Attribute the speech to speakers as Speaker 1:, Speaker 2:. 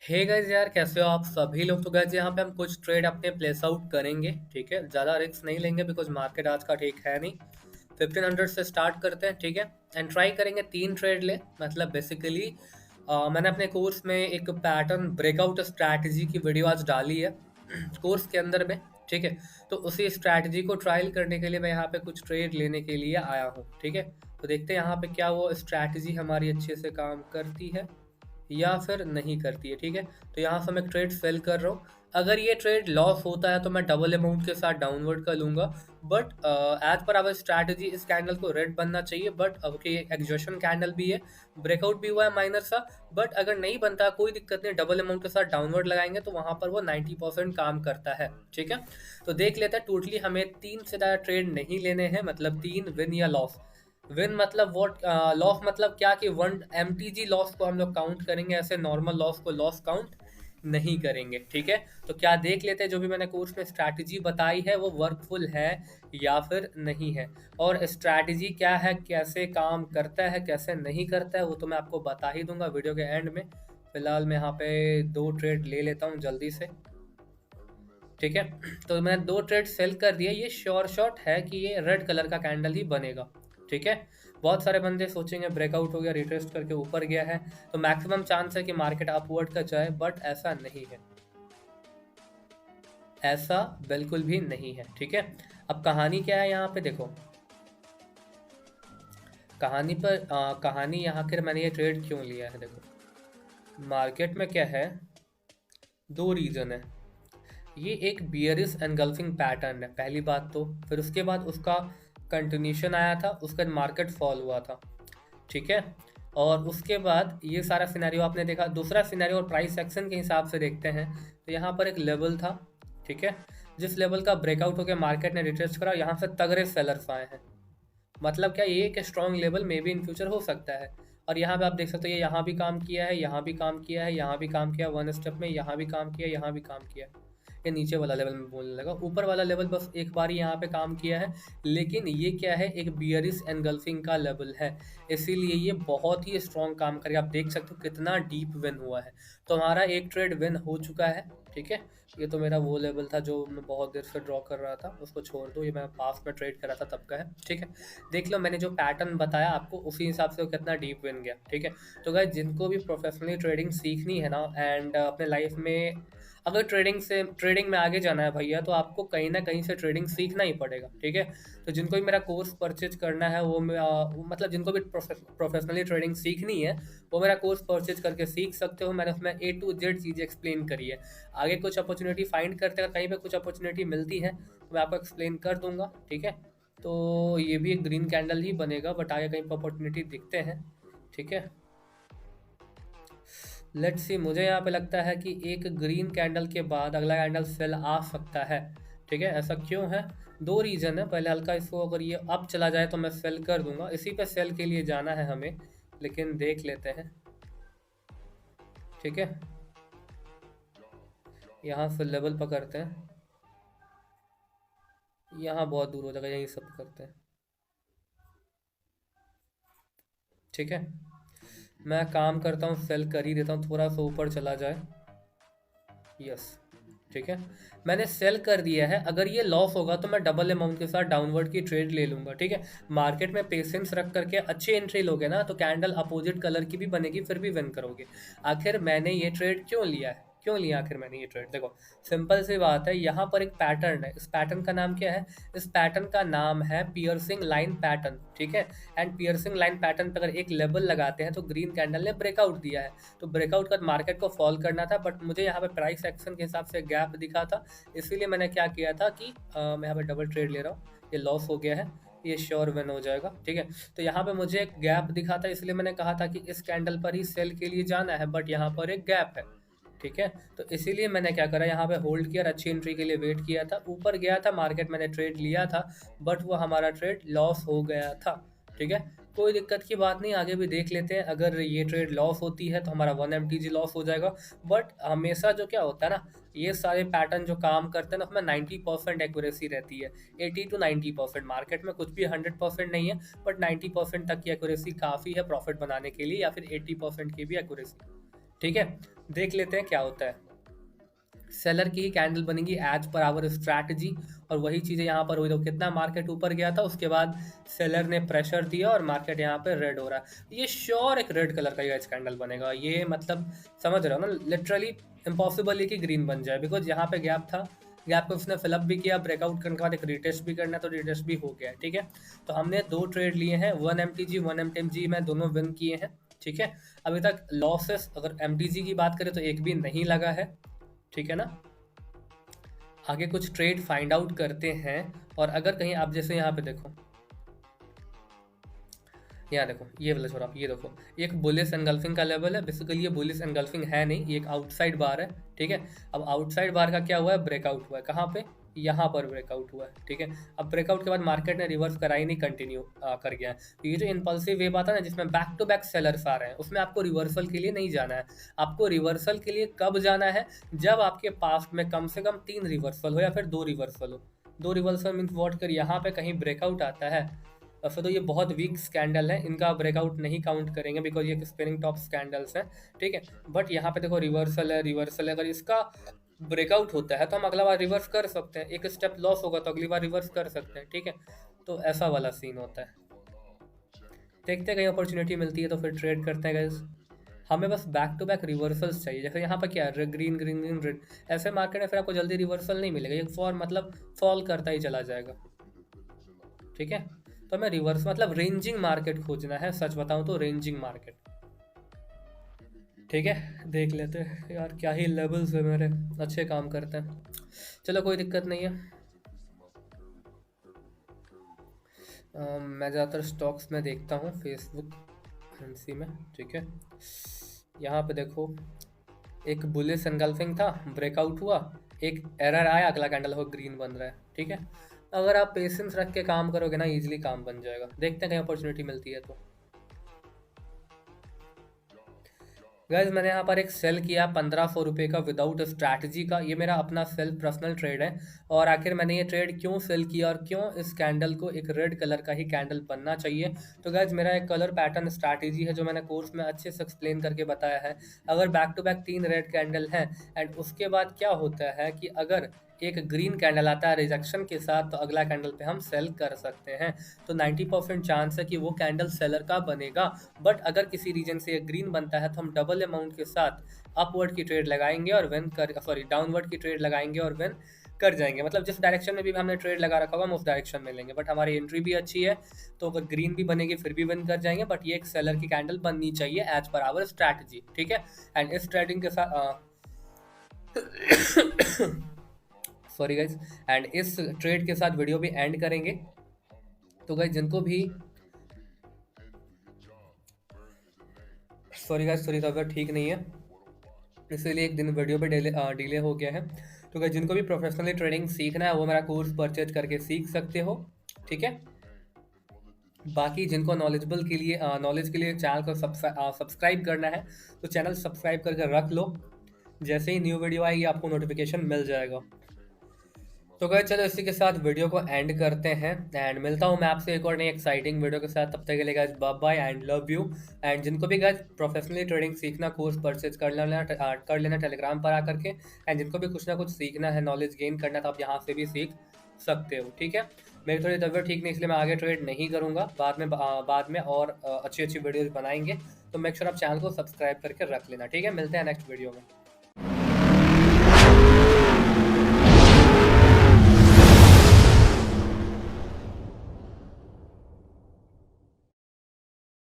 Speaker 1: Hey guys यार, कैसे हो आप सभी लोग। तो गाइस यहाँ पे हम कुछ ट्रेड अपने प्लेस आउट करेंगे। ठीक है, ज़्यादा रिस्क नहीं लेंगे बिकॉज मार्केट आज का ठीक है नहीं। 1500 से स्टार्ट करते हैं, ठीक है। एंड ट्राई करेंगे 3 ट्रेड ले। मतलब बेसिकली मैंने अपने कोर्स में एक पैटर्न ब्रेकआउट स्ट्रैटेजी की वीडियो आज डाली है कोर्स के अंदर में। ठीक है, तो उसी स्ट्रैटेजी को ट्रायल करने के लिए मैं यहाँ पे कुछ ट्रेड लेने के लिए आया हूँ। ठीक है, तो देखते हैं यहाँ पे क्या वो स्ट्रैटेजी हमारी अच्छे से काम करती है या फिर नहीं करती है। ठीक है, तो यहाँ से मैं ट्रेड सेल कर रहा हूँ। अगर ये ट्रेड लॉस होता है तो मैं डबल अमाउंट के साथ डाउनवर्ड कर लूंगा। But as per our strategy इस कैंडल को रेड बनना चाहिए। बट ओके, एग्जॉशन कैंडल भी है, ब्रेकआउट भी हुआ है माइनर सा। बट अगर नहीं बनता कोई दिक्कत नहीं, डबल अमाउंट के साथ डाउनवर्ड लगाएंगे तो वहां पर वो 90% काम करता है। ठीक है, तो देख लेते हैं। टोटली हमें 3 से ज़्यादा ट्रेड नहीं लेने हैं, मतलब 3 विन या लॉस। विन मतलब वॉट, लॉस मतलब क्या कि 1 MTG लॉस को हम लोग काउंट करेंगे, ऐसे नॉर्मल लॉस को लॉस काउंट नहीं करेंगे। ठीक है, तो क्या देख लेते हैं जो भी मैंने कोर्स में स्ट्रैटेजी बताई है वो वर्कफुल है या फिर नहीं है। और स्ट्रैटेजी क्या है, कैसे काम करता है, कैसे नहीं करता है, वो तो मैं आपको बता ही दूंगा वीडियो के एंड में। फिलहाल मैं यहाँ पे 2 ट्रेड ले लेता हूँ जल्दी से। ठीक है, तो मैंने 2 ट्रेड सेल कर दिए। ये श्योर शॉट है कि ये रेड कलर का कैंडल ही बनेगा। ठीक है, बहुत सारे बंदे सोचेंगे ब्रेकआउट हो गया, रिट्रेस्ट करके ऊपर गया है, तो मैक्सिमम चांस है कि मार्केट अपवर्ड का जाए। बट ऐसा नहीं है, ऐसा बिल्कुल भी नहीं है। ठीक है, अब कहानी क्या है यहाँ पे देखो। कहानी यहाँ आखिर मैंने ये ट्रेड क्यों लिया है देखो। मार्केट में क्या है, 2 रीज़न है। ये एक बियरिश एनगल्फिंग पैटर्न है पहली बात तो। फिर उसके बाद उसका कंटिन्यूशन आया था, उसका मार्केट फॉल हुआ था। ठीक है, और उसके बाद ये सारा सिनेरियो आपने देखा। दूसरा सिनेरियो और प्राइस एक्शन के हिसाब से देखते हैं तो यहाँ पर एक लेवल था। ठीक है, जिस लेवल का ब्रेकआउट होकर मार्केट ने रिट्रेस करा, यहाँ से तगड़े सेलर्स आए हैं। मतलब क्या, ये एक strong level may be in future हो सकता है। और यहाँ पे आप देख सकते हो, ये यहाँ भी काम किया है, यहाँ भी काम किया है, यहाँ भी काम किया 1 स्टेप में, यहाँ भी काम किया, यहाँ भी काम किया। ये नीचे वाला लेवल में बोलने लगा, ऊपर वाला लेवल बस एक बार ही यहाँ पे काम किया है। लेकिन ये क्या है, एक बियरिश एनगल्फिंग का लेवल है, इसीलिए ये बहुत ही स्ट्रॉन्ग काम करेगा। आप देख सकते हो कितना डीप विन हुआ है। तो हमारा एक ट्रेड विन हो चुका है। ठीक है, ये तो मेरा वो लेवल था जो मैं बहुत देर से ड्रॉ कर रहा था, उसको छोड़ दो, ये मैं पास में ट्रेड करा था तब का है। ठीक है, देख लो मैंने जो पैटर्न बताया आपको उसी हिसाब से वो कितना डीप विन गया। ठीक है, तो गाइस जिनको भी प्रोफेशनली ट्रेडिंग सीखनी है ना एंड अपने लाइफ में अगर ट्रेडिंग में आगे जाना है भैया, तो आपको कहीं ना कहीं से ट्रेडिंग सीखना ही पड़ेगा। ठीक है, तो जिनको भी मेरा कोर्स परचेज करना है मतलब जिनको भी प्रोफेशनली ट्रेडिंग सीखनी है वो मेरा कोर्स परचेज करके सीख सकते हो। मैंने उसमें A to Z चीज़ें एक्सप्लेन करी है। आगे कुछ अपॉर्चुनिटी फाइंड करते हैं, कहीं पे कुछ अपॉर्चुनिटी मिलती है तो मैं आपको एक्सप्लेन कर दूंगा। ठीक है, तो ये भी एक ग्रीन कैंडल ही बनेगा, बट आगे कहीं पर अपॉर्चुनिटी दिखते हैं। ठीक है, लेट्स सी, मुझे यहाँ पे लगता है कि एक ग्रीन कैंडल के बाद अगला कैंडल सेल आ सकता है। ठीक है, ऐसा क्यों है, 2 रीज़न है। पहले हल्का इसको अगर ये अप चला जाए तो मैं सेल कर दूंगा, इसी पे सेल के लिए जाना है हमें, लेकिन देख लेते हैं। ठीक है, यहाँ से लेवल पकड़ते हैं, यहाँ बहुत दूर हो जाएगा, यहीं सब करते हैं। ठीक है, मैं काम करता हूँ, सेल कर ही देता हूँ, थोड़ा सा ऊपर चला जाए। यस, ठीक है, मैंने सेल कर दिया है। अगर ये लॉस होगा तो मैं डबल अमाउंट के साथ डाउनवर्ड की ट्रेड ले लूंगा। ठीक है, मार्केट में पेशेंस रख करके अच्छी एंट्री लोगे ना तो कैंडल अपोजिट कलर की भी बनेगी, फिर भी विन करोगे। आखिर मैंने ये ट्रेड क्यों लिया है, क्यों लिया आखिर मैंने ये ट्रेड, देखो सिंपल सी बात है। यहाँ पर एक पैटर्न है, इस पैटर्न का नाम क्या है, इस पैटर्न का नाम है पियर्सिंग लाइन पैटर्न। ठीक है, एंड पियर्सिंग लाइन पैटर्न पर अगर एक लेवल लगाते हैं तो ग्रीन कैंडल ने ब्रेकआउट दिया है, तो ब्रेकआउट का मार्केट को फॉल करना था। बट मुझे यहाँ पे प्राइस एक्शन के हिसाब से गैप दिखा था, इसीलिए मैंने क्या किया था कि मैं यहाँ पे डबल ट्रेड ले रहा हूँ। ये लॉस हो गया है, ये श्योर विन हो जाएगा। ठीक है, तो यहाँ पे मुझे एक गैप दिखा था, इसलिए मैंने कहा था कि इस कैंडल पर ही सेल के लिए जाना है, बट यहाँ पर एक गैप है। ठीक है, तो इसीलिए मैंने क्या करा, यहाँ पे होल्ड किया, अच्छी एंट्री के लिए वेट किया था। ऊपर गया था मार्केट, मैंने ट्रेड लिया था, बट वो हमारा ट्रेड लॉस हो गया था। ठीक है, कोई दिक्कत की बात नहीं, आगे भी देख लेते हैं। अगर ये ट्रेड लॉस होती है तो हमारा 1 MTG लॉस हो जाएगा। बट हमेशा जो क्या होता है ना, ये सारे पैटर्न जो काम करते हैं ना उसमें 90% एक्यूरेसी रहती है। 80 to 90%, मार्केट में कुछ भी 100% नहीं है, बट 90% तक की एक्यूरेसी काफ़ी है प्रॉफिट बनाने के लिए, या फिर 80% की भी एक्यूरेसी। ठीक है, देख लेते हैं क्या होता है। सेलर की ही कैंडल बनेगी एज पर आवर स्ट्रैटेजी, और वही चीज़ें यहाँ पर हुई। तो कितना मार्केट ऊपर गया था, उसके बाद सेलर ने प्रेशर दिया और मार्केट यहाँ पे रेड हो रहा है। ये श्योर एक रेड कलर का ये कैंडल बनेगा, ये मतलब समझ रहे हो ना, लिटरली इम्पॉसिबल है कि ग्रीन बन जाए, बिकॉज यहाँ पे गैप था, गैप को उसने फिलअप भी किया, ब्रेकआउट करने के बाद एक रिटेस्ट भी करना है, तो रिटेस्ट भी हो गया है। ठीक है, तो हमने 2 ट्रेड लिए हैं, 1 MTG 1 MTMG में, दोनों विन किए हैं। ठीक है, अभी तक लॉसेस अगर MTG की बात करें तो एक भी नहीं लगा है। ठीक है ना, आगे कुछ ट्रेड फाइंड आउट करते हैं। और अगर कहीं आप जैसे यहाँ पे देखो, यहाँ देखो ये वाला छोरा, ये देखो ये एक बुलिश एनगल्फिंग का लेवल है। बेसिकली ये बुलिश एनगल्फिंग है नहीं, ये एक आउटसाइड बार है। ठीक है, अब आउटसाइड बार का क्या हुआ है, ब्रेकआउट हुआ है। कहाँ पे, यहाँ पर ब्रेकआउट हुआ है। ठीक है, अब ब्रेकआउट के बाद मार्केट ने रिवर्स करा ही नहीं, कंटिन्यू कर गया है। तो ये जो इम्पल्सिव वेव आता है ना, जिसमें बैक टू बैक सेलर्स आ रहे हैं, उसमें आपको रिवर्सल के लिए नहीं जाना है। आपको रिवर्सल के लिए कब जाना है, जब आपके पास्ट में कम से कम 3 रिवर्सल हो या फिर 2 रिवर्सल हो। 2 रिवर्सल मीन्स वॉट कर, यहाँ पे कहीं ब्रेकआउट आता है, फिर तो ये बहुत वीक स्कैंडल है, इनका ब्रेकआउट नहीं काउंट करेंगे बिकॉज ये स्पिनिंग टॉप स्कैंडल्स हैं। ठीक है, बट यहाँ पे देखो रिवर्सल है, रिवर्सल है, अगर इसका ब्रेकआउट होता है तो हम अगला बार रिवर्स कर सकते हैं। एक स्टेप लॉस होगा तो अगली बार रिवर्स कर सकते हैं। ठीक है, तो ऐसा वाला सीन होता है। देखते हैं कहीं अपॉर्चुनिटी मिलती है तो फिर ट्रेड करते हैं गाइस। हमें बस बैक टू बैक रिवर्सल्स चाहिए। जैसे यहाँ पर क्या है, ग्रीन ग्रीन ग्रीन रेड, ऐसे मार्केट में फिर आपको जल्दी रिवर्सल नहीं मिलेगा, ये फॉर मतलब फॉल करता ही चला जाएगा। ठीक है, तो हमें रिवर्स मतलब रेंजिंग मार्केट खोजना है, सच बताऊं तो रेंजिंग मार्केट। ठीक है, देख लेते हैं यार, क्या ही लेवल्स है मेरे, अच्छे काम करते हैं। चलो कोई दिक्कत नहीं है। मैं ज़्यादातर स्टॉक्स में देखता हूँ, फेसबुक एनसी में। ठीक है, यहाँ पे देखो एक बुलिश एनगल्फिंग था, ब्रेकआउट हुआ, एक एरर आया, अगला कैंडल हो ग्रीन बन रहा है। ठीक है, अगर आप पेशेंस रख के काम करोगे ना, इजीली काम बन जाएगा। देखते हैं कहीं अपॉर्चुनिटी मिलती है तो। गाइज मैंने यहाँ पर एक सेल किया 1500 रुपये का विदाउट स्ट्रैटेजी का, ये मेरा अपना सेल्फ पर्सनल ट्रेड है। और आखिर मैंने ये ट्रेड क्यों सेल किया और क्यों इस कैंडल को एक रेड कलर का ही कैंडल बनना चाहिए। तो गाइज मेरा एक कलर पैटर्न स्ट्रैटेजी है जो मैंने कोर्स में अच्छे से एक्सप्लेन करके बताया है। अगर back to back 3 red candle हैं एंड उसके बाद क्या होता है कि अगर एक ग्रीन कैंडल आता है रिजेक्शन के साथ, तो अगला कैंडल पे हम सेल कर सकते हैं। तो 90% चांस है कि वो कैंडल सेलर का बनेगा। बट अगर किसी रीजन से ग्रीन बनता है तो हम डबल अमाउंट के साथ अपवर्ड की ट्रेड लगाएंगे और विन कर, सॉरी डाउनवर्ड की ट्रेड लगाएंगे और विन कर जाएंगे। मतलब जिस डायरेक्शन में भी हमने ट्रेड लगा रखा होगा हम उस डायरेक्शन में लेंगे। बट हमारी एंट्री भी अच्छी है, तो अगर ग्रीन भी बनेगी फिर भी विन कर जाएंगे। बट ये एक सेलर की कैंडल बननी चाहिए एज पर आवर स्ट्रैटेजी। ठीक है, एंड इस ट्रेडिंग के साथ सॉरी गाइज, एंड इस ट्रेड के साथ वीडियो भी एंड करेंगे। तो गाइज जिनको भी सॉरी गाइज, सॉरी तबियत ठीक नहीं है इसीलिए एक दिन वीडियो पे डिले हो गया है। तो गाइज जिनको भी प्रोफेशनली ट्रेडिंग सीखना है वो मेरा कोर्स परचेज करके सीख सकते हो। ठीक है, बाकी जिनको नॉलेज के लिए चैनल को सब्सक्राइब करना है तो चैनल सब्सक्राइब करके रख लो, जैसे ही न्यू वीडियो आएगी आपको नोटिफिकेशन मिल जाएगा। तो गाइस चलो इसी के साथ वीडियो को एंड करते हैं एंड मिलता हूँ मैं आपसे एक और नई एक्साइटिंग वीडियो के साथ। तब तक के लिए guys bye bye and love you. And जिनको भी गाइस प्रोफेशनली ट्रेडिंग सीखना, कोर्स परचेज कर लेना टेलीग्राम पर आकर के। एंड जिनको भी कुछ ना कुछ सीखना है, नॉलेज गेन करना, तो आप यहाँ से भी सीख सकते हो। ठीक है, मेरी थोड़ी तबीयत ठीक नहीं इसलिए मैं आगे ट्रेड नहीं करूँगा, बाद में और अच्छी अच्छी वीडियोज़ बनाएंगे। तो मेक श्योर आप चैनल को सब्सक्राइब करके रख लेना। ठीक है, मिलते हैं नेक्स्ट वीडियो में।